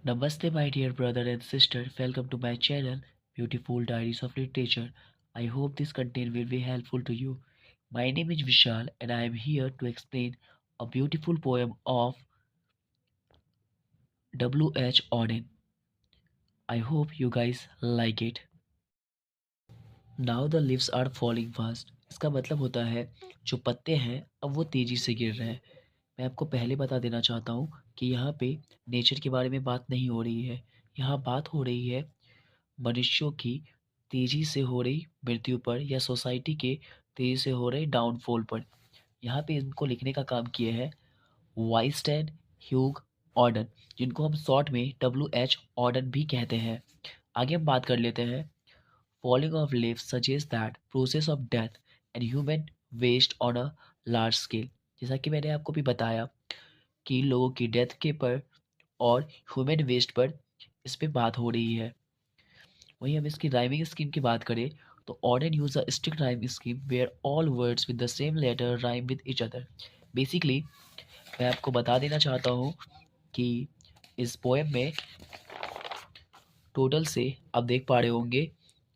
Namaste, my dear brother and sister. Welcome to my channel, Beautiful Diaries of Literature. I hope this content will be helpful to you. My name is Vishal, and I am here to explain a beautiful poem of W. H. Auden. I hope you guys like it. Now the leaves are falling fast. इसका मतलब होता है जो पत्ते हैं अब वो तेजी से गिर रहे हैं। मैं आपको पहले बता देना चाहता हूँ कि यहाँ पे नेचर के बारे में बात नहीं हो रही है। यहाँ बात हो रही है मनुष्यों की तेजी से हो रही मृत्यु पर या सोसाइटी के तेजी से हो रहे डाउनफॉल पर। यहाँ पे इनको लिखने का काम किया है वाइस्टेन ह्यूग ऑर्डन, जिनको हम शॉर्ट में W. H. Auden भी कहते हैं। आगे हम बात कर लेते हैं। Falling of leaves suggest that process of death and human waste on a large scale. जैसा कि मैंने आपको भी बताया कि लोगों की डेथ के पर और ह्यूमन वेस्ट पर इस पे बात हो रही है। वहीं हम इसकी राइमिंग स्कीम की बात करें तो Auden use a strict rhyme scheme where all words with the same letter rhyme with each other. Basically मैं आपको बता देना चाहता हूँ कि इस पोएम में टोटल से आप देख पा रहे होंगे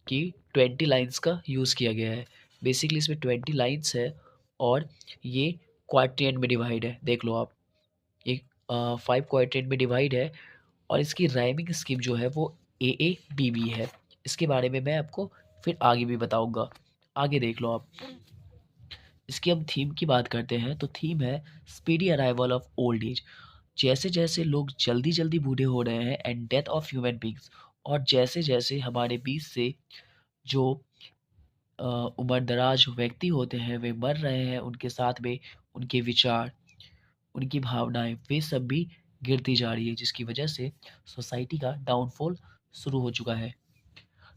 कि 20 लाइन्स का यूज़ किया गया है। बेसिकली इसमें 20 लाइन्स है और ये क्वाड्रेंट में डिवाइड है। देख लो आप, ये 5 क्वाड्रेंट में डिवाइड है और इसकी राइमिंग स्कीम जो है वो AABB है। इसके बारे में मैं आपको फिर आगे भी बताऊंगा। आगे देख लो आप। इसकी हम थीम की बात करते हैं तो थीम है speedy arrival of old age. जैसे जैसे लोग जल्दी जल्दी बूढ़े हो रहे हैं and death of human beings, और जैसे जैसे हमारे बीच से जो उम्रदराज व्यक्ति होते हैं वे मर रहे हैं, उनके साथ में उनके विचार, उनकी भावनाएं वे सब भी गिरती जा रही है, जिसकी वजह से सोसाइटी का डाउनफॉल शुरू हो चुका है।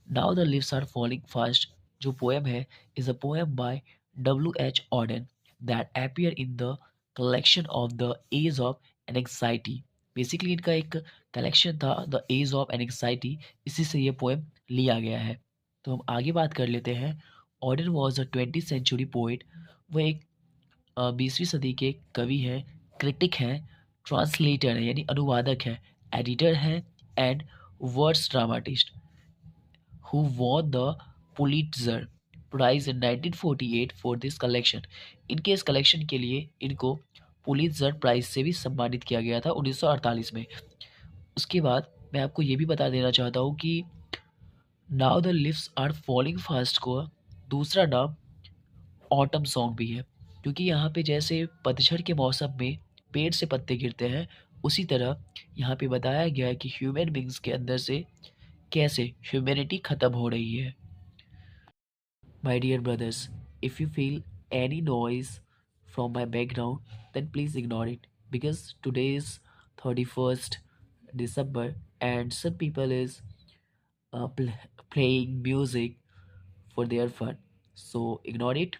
Now the leaves are falling fast जो पोएम है is a poem by W. H. Auden that appear in the collection of the age of anxiety. Basically इनका एक कलेक्शन था द एज ऑफ एनजाइटी, इसी से ये पोएम लिया गया है। तो हम आगे बात कर लेते हैं। Auden was a 20th century poet. वो एक 20वीं सदी के कवि हैं, क्रिटिक हैं, ट्रांसलेटर है यानी अनुवादक है, एडिटर है and words dramatist who won the Pulitzer Prize in 1948 for this collection। इनके इस कलेक्शन के लिए इनको पुलित्जर प्राइज से भी सम्मानित किया गया था 1948 में। उसके बाद मैं आपको ये भी बता देना चाहता हूँ कि now the leaves are falling fast को दूसरा नाम ऑटम सॉन्ग भी है, क्योंकि यहाँ पे जैसे पतझड़ के मौसम में पेड़ से पत्ते गिरते हैं, उसी तरह यहाँ पे बताया गया है कि ह्यूमन बींग्स के अंदर से कैसे ह्यूमैनिटी खत्म हो रही है। My dear brothers, if you feel any noise from my background, then please ignore it because today is 31st December and some people is playing music for their fun. So ignore it।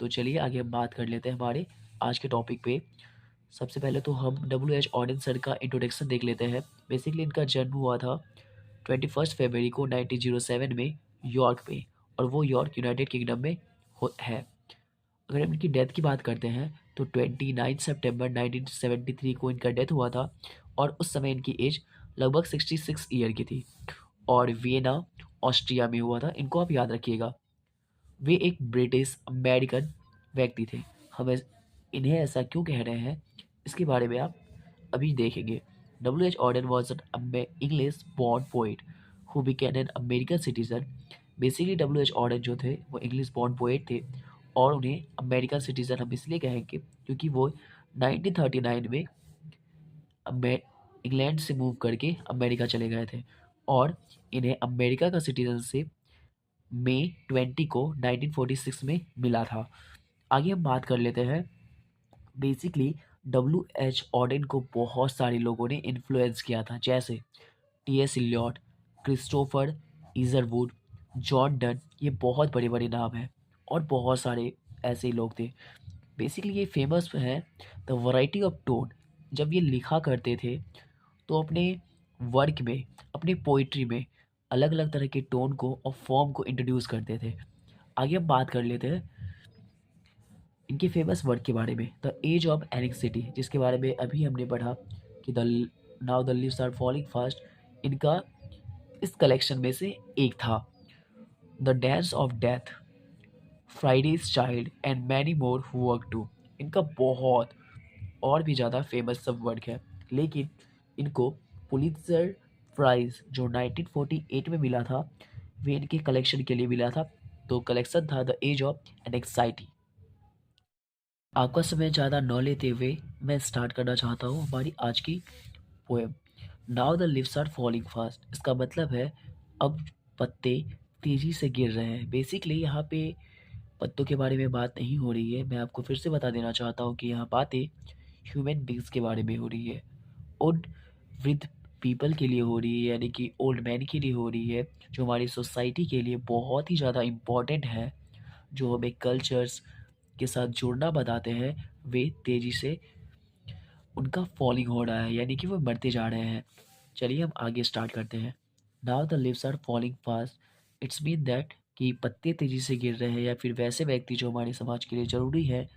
तो चलिए आगे हम बात कर लेते हैं हमारे आज के टॉपिक पे। सबसे पहले तो हम W. H. Auden सर का इंट्रोडक्शन देख लेते हैं। बेसिकली इनका जन्म हुआ था 21 फरवरी को 1907 में यॉर्क में, और वो यॉर्क यूनाइटेड किंगडम में है। अगर हम इनकी डेथ की बात करते हैं तो 29 सितंबर 1973 को इनका डेथ हुआ था और उस समय इनकी एज लगभग 66 ईयर की थी और वियना ऑस्ट्रिया में हुआ था। इनको आप याद रखिएगा। वे एक ब्रिटिश अमेरिकन व्यक्ति थे। हम इन्हें ऐसा क्यों कह रहे हैं इसके बारे में आप अभी देखेंगे। W. H. Auden was an English born poet who became an American citizen। Basically W. H. Auden जो थे वो इंग्लिश बॉर्न पोएट थे और उन्हें अमेरिकन सिटीजन हम इसलिए कहेंगे क्योंकि वो 1939 में इंग्लैंड से मूव करके अमेरिका चले गए थे और इन्हें अमेरिका का सिटीजनशिप मई 20 को 1946 में मिला था। आगे हम बात कर लेते हैं। Basically W. H. Auden को बहुत सारे लोगों ने इन्फ्लुएंस किया था, जैसे T.S. Eliot, Christopher Isherwood, John Donne, ये बहुत बड़े बड़े नाम हैं और बहुत सारे ऐसे ही लोग थे। बेसिकली ये फेमस है द वैरायटी ऑफ टोन। जब ये लिखा करते थे तो अपने वर्क में, अपनी पोइट्री में अलग अलग तरह के टोन को और फॉर्म को इंट्रोड्यूस करते थे। आगे हम बात कर लेते हैं इनके फेमस वर्क के बारे में, द एज ऑफ एनेक्सिटी, जिसके बारे में अभी हमने पढ़ा कि the now the leaves are falling fast इनका इस कलेक्शन में से एक था। The dance of death, Friday's child and many more who work too. इनका बहुत और भी ज़्यादा फेमस सब वर्क है, लेकिन इनको पुलित्ज़र प्राइज़ जो 1948 में मिला था, वे इनके कलेक्शन के लिए मिला था। तो कलेक्शन था द एज ऑफ एनेक्साइटी। आपका समय ज़्यादा न लेते हुए मैं स्टार्ट करना चाहता हूँ हमारी आज की poem. Now the leaves are falling fast, इसका मतलब है अब पत्ते तेजी से गिर रहे हैं। बेसिकली यहाँ पे पत्तों के बारे में बात नहीं हो रही है। मैं आपको फिर से बता देना चाहता हूँ कि यहाँ बातें ह्यूमन बींग्स के बारे में हो रही है। उन वृद्ध पीपल के लिए हो रही है, यानी कि ओल्ड मैन के लिए हो रही है, जो हमारी सोसाइटी के लिए बहुत ही ज़्यादा इम्पोर्टेंट है, जो हमें कल्चर्स के साथ जुड़ना बताते हैं। वे तेज़ी से उनका फॉलिंग हो रहा है, यानी कि वो मरते जा रहे हैं। चलिए हम आगे स्टार्ट करते हैं। Now the leaves are falling fast, it's mean that कि पत्ते तेज़ी से गिर रहे हैं, या फिर वैसे व्यक्ति जो हमारे समाज के लिए ज़रूरी है,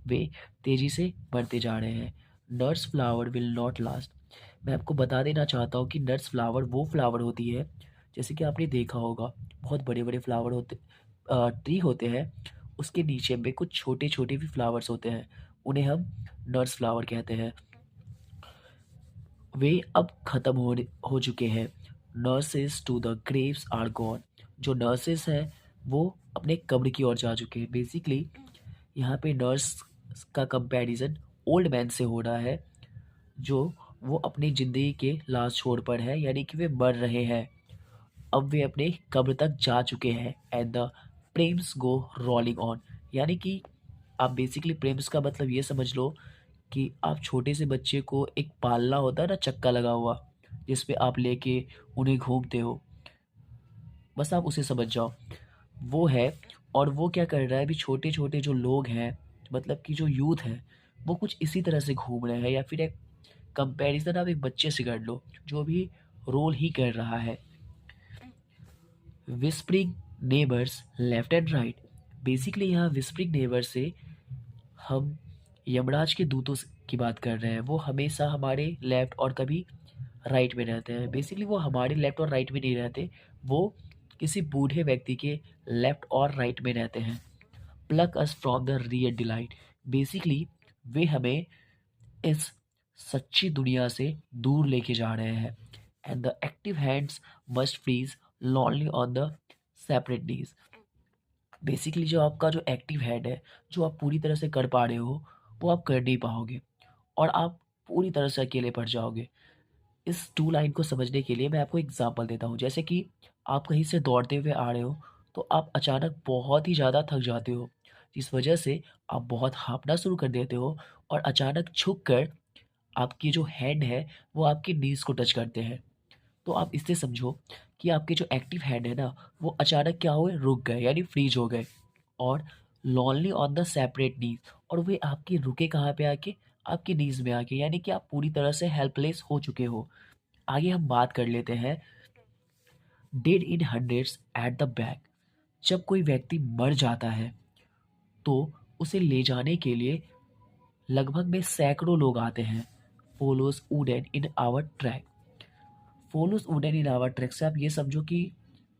वे तेज़ी से मरते जा रहे हैं। Nuts flower will not last. मैं आपको बता देना चाहता हूँ कि नट्स फ्लावर वो फ्लावर होती है, जैसे कि आपने देखा होगा बहुत बड़े बड़े फ्लावर होते ट्री होते हैं, उसके नीचे में कुछ छोटे छोटे भी फ्लावर्स होते हैं, उन्हें हम नट्स फ्लावर कहते हैं। वे अब खत्म हो चुके हैं। Nurses to the graves are gone. जो नर्सेस हैं वो अपने कब्र की ओर जा चुके हैं। बेसिकली यहाँ पे नर्स का कंपैरिजन ओल्ड मैन से हो रहा है, जो वो अपनी ज़िंदगी के लास्ट छोर पर है, यानी कि वे मर रहे हैं। अब वे अपने कब्र तक जा चुके हैं। And the Prem's go rolling on, यानी कि आप बेसिकली प्रेम्स का मतलब ये समझ लो कि आप छोटे से बच्चे को एक पालना होता है ना, चक्का लगा हुआ, जिस पे आप लेके उन्हें घूमते हो, बस आप उसे समझ जाओ, वो है। और वो क्या कर रहा है, अभी छोटे छोटे जो लोग हैं, मतलब कि जो यूथ है, वो कुछ इसी तरह से घूम रहे हैं। या फिर एक कंपैरिजन आप एक बच्चे से कर लो जो भी रोल ही कर रहा है। Whispering neighbours left and right. Basically यहाँ विस्परिंग नेबर से हम यमराज के दूतों की बात कर रहे हैं। वो हमेशा हमारे लेफ्ट और कभी राइट में रहते हैं। बेसिकली वो हमारे लेफ्ट और राइट में नहीं रहते, वो किसी बूढ़े व्यक्ति के लेफ्ट और राइट में रहते हैं। Pluck us from the real delight. Basically वे हमें इस सच्ची दुनिया से दूर लेके जा रहे हैं। And the active hands must freeze lonely on the separate knees. Basically जो आपका जो एक्टिव हैंड है, जो आप पूरी तरह से कर पा रहे हो, वो आप कर नहीं पाओगे, और आप पूरी तरह से अकेले पड़ जाओगे। इस टू लाइन को समझने के लिए मैं आपको एग्जांपल देता हूँ। जैसे कि आप कहीं से दौड़ते हुए आ रहे हो, तो आप अचानक बहुत ही ज़्यादा थक जाते हो, जिस वजह से आप बहुत हाँफना शुरू कर देते हो, और अचानक झुक कर आपकी जो हैंड है वो आपकी नीज़ को टच करते हैं। तो आप इससे समझो कि आपके जो एक्टिव हैंड है ना, वो अचानक क्या हुए, रुक गए, यानी फ्रीज हो गए। और लॉनली ऑन द सेपरेट नीज, और वे आपके रुके कहाँ पे आके, आपकी नीज में आके, यानी कि आप पूरी तरह से हेल्पलेस हो चुके हो। आगे हम बात कर लेते हैं dead in hundreds at the back. जब कोई व्यक्ति मर जाता है तो उसे ले जाने के लिए लगभग में सैकड़ों लोग आते हैं। Follows wooden in our track. Follows wooden in our track से आप ये समझो कि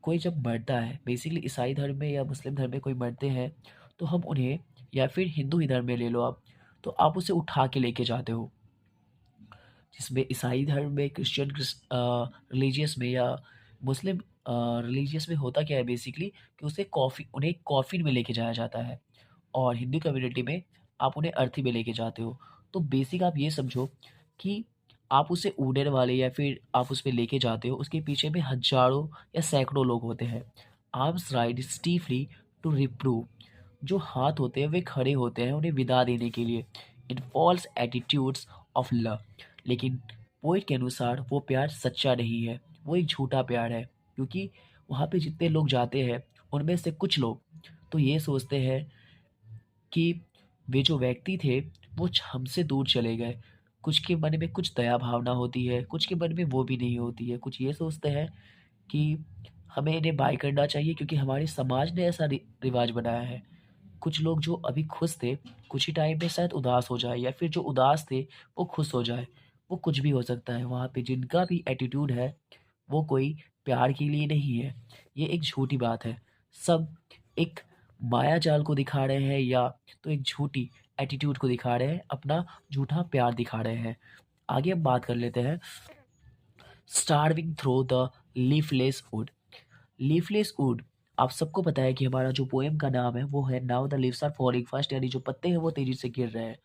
कोई जब मरता है, बेसिकली ईसाई धर्म में या मुस्लिम धर्म में कोई मरते हैं, तो हम उन्हें, या फिर हिंदू ही धर्म में ले लो आप, तो आप उसे उठा के लेके जाते हो। जिसमें ईसाई धर्म में, क्रिश्चियन रिलीजियस में, या मुस्लिम रिलीजियस में होता क्या है बेसिकली, कि उसे उन्हें कॉफिन में लेके जाया जाता है, और हिंदू कम्युनिटी में आप उन्हें अर्थी में लेके जाते हो। तो बेसिक आप ये समझो कि आप उसे ऊँटन वाले, या फिर आप उस पे लेके जाते हो, उसके पीछे में हज़ारों या सैकड़ों लोग होते हैं। Arms rise stiffly to reprove. जो हाथ होते हैं वे खड़े होते हैं उन्हें विदा देने के लिए। इन फॉल्स एटीट्यूड्स ऑफ लव। लेकिन पोएट के अनुसार वो प्यार सच्चा नहीं है, वो एक झूठा प्यार है। क्योंकि वहाँ पे जितने लोग जाते हैं, उनमें से कुछ लोग तो ये सोचते हैं कि वे जो व्यक्ति थे वो हमसे दूर चले गए। कुछ के मन में कुछ दया भावना होती है, कुछ के मन में वो भी नहीं होती है। कुछ ये सोचते हैं कि हमें इन्हें बाय करना चाहिए क्योंकि हमारे समाज ने ऐसा रिवाज बनाया है। कुछ लोग जो अभी खुश थे, कुछ ही टाइम में शायद उदास हो जाए, या फिर जो उदास थे वो खुश हो जाए। वो कुछ भी हो सकता है। वहाँ पे जिनका भी एटीट्यूड है, वो कोई प्यार के लिए नहीं है। ये एक झूठी बात है। सब एक मायाजाल को दिखा रहे हैं या तो एक झूठी एटीट्यूड को दिखा रहे हैं, अपना झूठा प्यार दिखा रहे हैं। आगे हम बात कर लेते हैं starving through the leafless would. Leafless would, आप सबको पता है कि हमारा जो पोएम का नाम है वो है now the leaves are falling fast, यानी जो पत्ते हैं वो तेजी से गिर रहे हैं।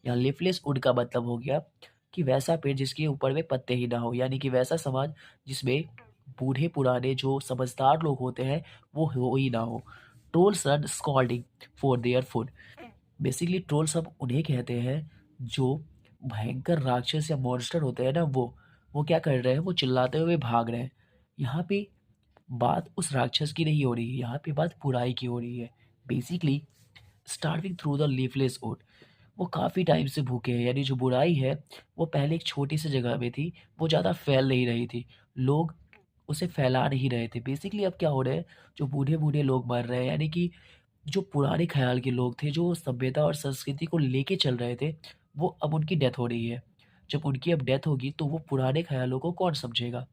यहाँ लीफलेस वुड का मतलब हो गया कि वैसा पेड़ जिसके ऊपर में पत्ते ही ना हो, यानी कि वैसा समाज जिसमें बूढ़े पुराने जो समझदार लोग होते हैं वो हो ही ना हो। Trolls are scolding for their food. Basically trolls हम उन्हें कहते हैं जो भयंकर राक्षस या मॉन्स्टर होते हैं ना, वो क्या कर रहे हैं, वो चिल्लाते हुए भाग रहे हैं। यहाँ पे बात उस राक्षस की नहीं हो रही है, यहाँ पे बात बुराई की हो रही है। Basically starving through the leafless oat, वो काफ़ी टाइम से भूखे हैं, यानी जो बुराई है वो पहले एक छोटी सी जगह में थी, वो ज़्यादा फैल नहीं रही थी, लोग उसे फैला नहीं रहे थे। बेसिकली अब क्या हो रहा है, जो बूढ़े बूढ़े लोग मर रहे हैं, यानी कि जो पुराने ख्याल के लोग थे, जो सभ्यता और संस्कृति को लेके चल रहे थे, वो अब उनकी डेथ हो रही है। जब उनकी अब डेथ होगी तो वो पुराने ख्यालों को कौन समझेगा?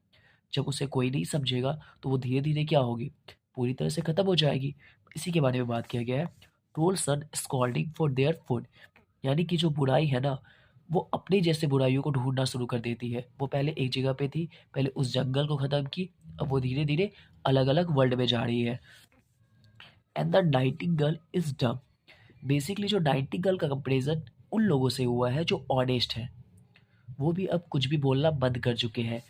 जब उसे कोई नहीं समझेगा तो वो धीरे-धीरे क्या होगी? पूरी तरह से खत्म हो जाएगी। इसी के बारे में बात किया गया है। Trolls are scolding for their food, यानी कि जो बुराई है ना, वो अपने जैसे बुराइयों को ढूँढना शुरू कर देती है। वो पहले एक जगह पे थी, पहले उस जंगल को खत्म की, अब वो धीरे-धीरे अलग-अलग वर्ल्ड में जा रही है। And the Nightingale is dumb. Basically जो नाइटिंगेल का कंपैरिज़न उन लोगों से हुआ है जो ऑनेस्ट हैं। वो भी अब कुछ भी बोलना बंद कर चुके हैं।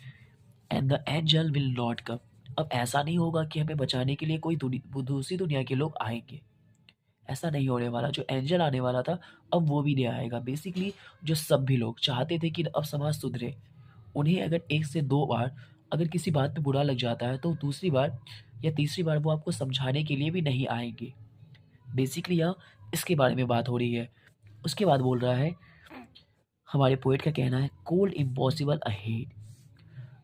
And the angel will not come. अब ऐसा नहीं होगा कि हमें बचाने के लिए कोई दूसरी दुनिया के लोग आएँगे। ऐसा नहीं होने वाला। जो एंजल आने वाला था, अब वो भी नहीं आएगा। बेसिकली जो सभी लोग चाहते थे कि अब समाज सुधरे, उन्हें अगर 1 से 2 बार अगर किसी बात पे बुरा लग जाता है, तो दूसरी बार या तीसरी बार वो आपको समझाने के लिए भी नहीं आएँगे। बेसिकली यहाँ इसके बारे में बात हो रही है। उसके बाद बोल रहा है, हमारे पोएट का कहना है कोल्ड इम्पॉसिबल अहेड,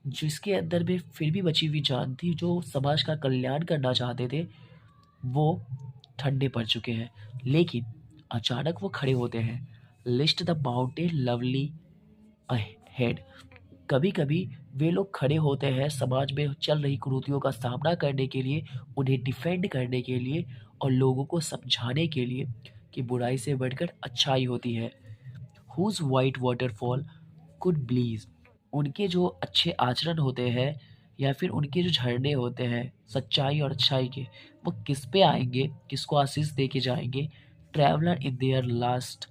जिसके अंदर में फिर भी बची हुई जान थी, जो समाज का कल्याण करना चाहते थे, वो ठंडे पड़ चुके हैं। लेकिन अचानक वो खड़े होते हैं। List the mountain lovely ahead. कभी-कभी वे लोग खड़े होते हैं समाज में चल रही कुरीतियों का सामना करने के लिए, उन्हें डिफेंड करने के लिए और लोगों को समझाने के लिए कि बुराई से बढ़कर अच्छाई होती है। Whose white waterfall could bleach. उनके जो अच्छे आचरण होते हैं या फिर उनके जो झरने होते हैं सच्चाई और अच्छाई के, वो किस पे आएँगे, किसको आशीष दे के जाएँगे? Traveller in their last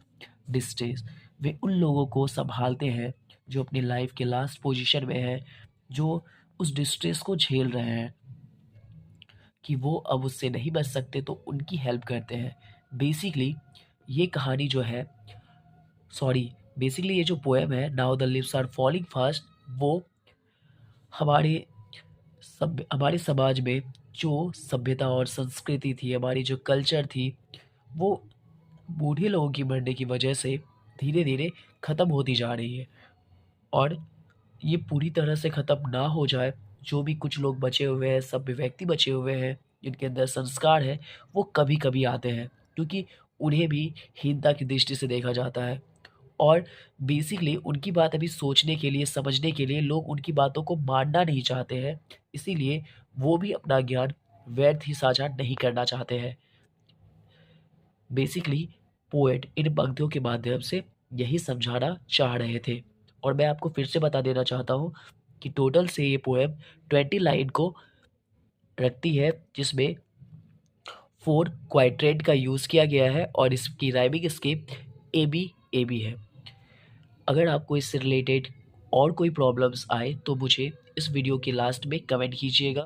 distance. वे उन लोगों को सँभालते हैं जो अपनी लाइफ़ के लास्ट पोज़ीशन में हैं, जो उस डिस्ट्रेस को झेल रहे हैं कि वो अब उससे नहीं बच सकते, तो उनकी हेल्प करते हैं। बेसिकली ये कहानी जो है, सॉरी, बेसिकली ये जो पोएम है now the leaves are falling fast, वो हमारे हमारे समाज में जो सभ्यता और संस्कृति थी, हमारी जो कल्चर थी, वो बूढ़े लोगों की मरने की वजह से धीरे-धीरे ख़त्म होती जा रही है। और ये पूरी तरह से ख़त्म ना हो जाए, जो भी कुछ लोग बचे हुए हैं, सभ्य व्यक्ति बचे हुए हैं, जिनके अंदर संस्कार है, वो कभी-कभी आते हैं, क्योंकि उन्हें भी हीनता की दृष्टि से देखा जाता है। और बेसिकली उनकी बात अभी सोचने के लिए, समझने के लिए लोग उनकी बातों को मानना नहीं चाहते हैं, इसीलिए वो भी अपना ज्ञान व्यर्थ ही साझा नहीं करना चाहते हैं। बेसिकली पोएट इन पंक्तियों के माध्यम से यही समझाना चाह रहे थे। और मैं आपको फिर से बता देना चाहता हूँ कि टोटल से ये पोएम 20 लाइन को रखती है, जिसमें 4 क्वाड्रेंट का यूज़ किया गया है और इसकी राइमिंग स्कीम ए बी है। अगर आपको इससे रिलेटेड और कोई प्रॉब्लम्स आए तो मुझे इस वीडियो के लास्ट में कमेंट कीजिएगा।